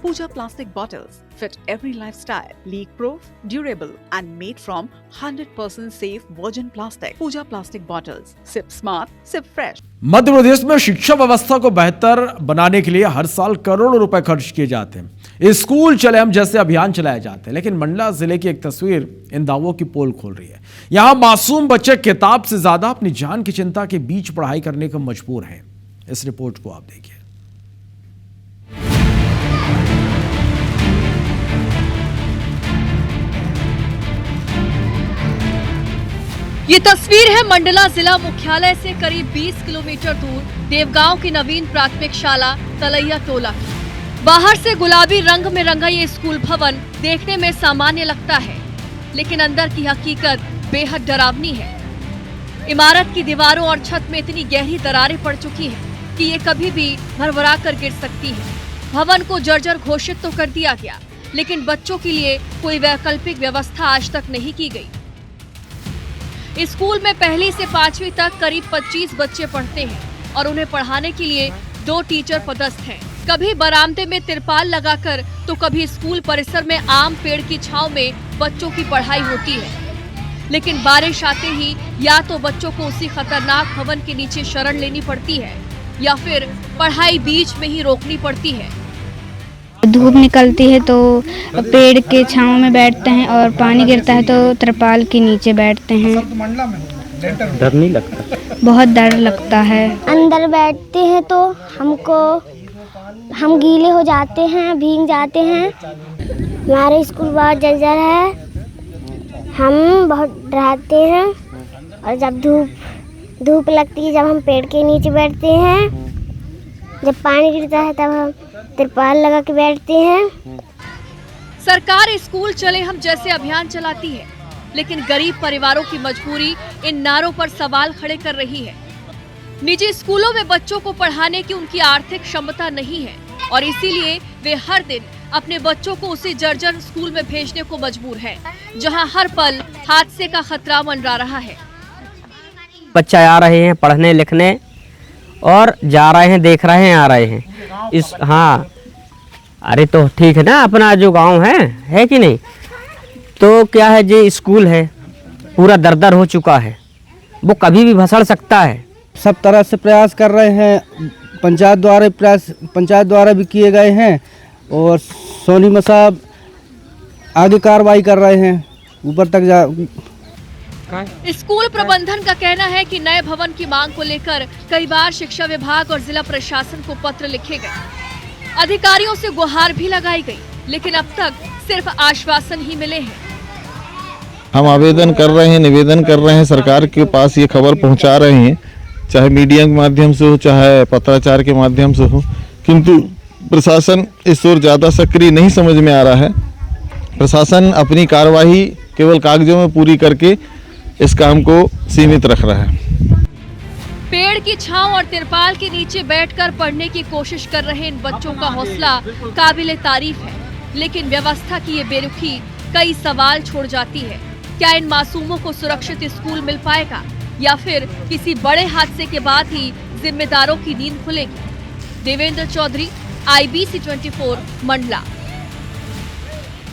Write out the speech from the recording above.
Pooja plastic bottles fit every lifestyle, leak-proof, durable and made from 100% safe virgin plastic. Pooja plastic bottles. Sip smart, sip fresh. Madhya Pradesh में शिक्षा व्यवस्था को बेहतर बनाने के लिए हर साल करोड़ों रुपए खर्च किए जाते हैं। स्कूल चले हम जैसे अभियान चलाए जाते हैं, लेकिन मंडला जिले की एक तस्वीर इन दावों की पोल खोल रही है। यहाँ मासूम बच्चे किताब से ज्यादा अपनी जान की चिंता के बीच पढ़ाई करने को मजबूर हैं। इस रिपोर्ट को आप देखिए। ये तस्वीर है मंडला जिला मुख्यालय से करीब 20 किलोमीटर दूर देवगांव की नवीन प्राथमिक शाला तलैया टोला की। बाहर से गुलाबी रंग में रंगा ये स्कूल भवन देखने में सामान्य लगता है, लेकिन अंदर की हकीकत बेहद डरावनी है। इमारत की दीवारों और छत में इतनी गहरी दरारें पड़ चुकी हैं कि ये कभी भी भरभरा कर गिर सकती है। भवन को जर्जर घोषित तो कर दिया गया, लेकिन बच्चों के लिए कोई वैकल्पिक व्यवस्था आज तक नहीं की गई। स्कूल में पहली से 5वीं तक करीब 25 बच्चे पढ़ते हैं और उन्हें पढ़ाने के लिए 2 टीचर पदस्थ हैं। कभी बरामदे में तिरपाल लगाकर तो कभी स्कूल परिसर में आम पेड़ की छांव में बच्चों की पढ़ाई होती है, लेकिन बारिश आते ही या तो बच्चों को उसी खतरनाक भवन के नीचे शरण लेनी पड़ती है या फिर पढ़ाई बीच में ही रोकनी पड़ती है। धूप निकलती है तो पेड़ के छांव में बैठते हैं और पानी गिरता है तो तिरपाल के नीचे बैठते हैं। डर नहीं लगता? बहुत डर लगता है। अंदर बैठते हैं तो हम गीले हो जाते हैं, भीग जाते हैं। हमारे स्कूल बहुत जर्जर है, हम बहुत डराते हैं। और जब धूप लगती है, जब हम पेड़ के नीचे बैठते हैं, जब पानी गिरता है तब हम तिरपाल लगा के बैठते हैं। सरकार स्कूल चले हम जैसे अभियान चलाती है, लेकिन गरीब परिवारों की मजबूरी इन नारों पर सवाल खड़े कर रही है। निजी स्कूलों में बच्चों को पढ़ाने की उनकी आर्थिक क्षमता नहीं है और इसीलिए वे हर दिन अपने बच्चों को उसी जर्जर स्कूल में भेजने को मजबूर हैं, जहां हर पल हादसे का खतरा मंडरा रहा है। बच्चे आ रहे हैं पढ़ने लिखने और जा रहे हैं, देख रहे हैं, आ रहे हैं। हाँ, अरे तो ठीक है ना, अपना जो गांव है कि नहीं? तो क्या है, जो स्कूल है पूरा दरदर हो चुका है, वो कभी भी भसड़ सकता है। सब तरह से प्रयास कर रहे हैं, पंचायत द्वारा भी किए गए हैं और सोनीमा साहब आगे कार्रवाई कर रहे हैं, ऊपर तक जा। स्कूल प्रबंधन का कहना है कि नए भवन की मांग को लेकर कई बार शिक्षा विभाग और जिला प्रशासन को पत्र लिखे गए, अधिकारियों से गुहार भी लगाई गई, लेकिन अब तक सिर्फ आश्वासन ही मिले हैं। हम आवेदन कर रहे हैं, निवेदन कर रहे हैं, सरकार के पास ये खबर पहुंचा रहे हैं, चाहे मीडिया के माध्यम से हो, चाहे पत्राचार के माध्यम से हो, किंतु प्रशासन इस ओर ज्यादा सक्रिय नहीं समझ में आ रहा है। प्रशासन अपनी कार्यवाही केवल कागजों में पूरी करके इस काम को सीमित रख रहा है। पेड़ की छांव और तिरपाल के नीचे बैठकर पढ़ने की कोशिश कर रहे इन बच्चों का हौसला काबिले तारीफ है, लेकिन व्यवस्था की ये बेरुखी कई सवाल छोड़ जाती है। क्या इन मासूमों को सुरक्षित स्कूल मिल पाएगा या फिर किसी बड़े हादसे के बाद ही जिम्मेदारों की नींद खुलेगी? देवेंद्र चौधरी, IBC 24, मंडला।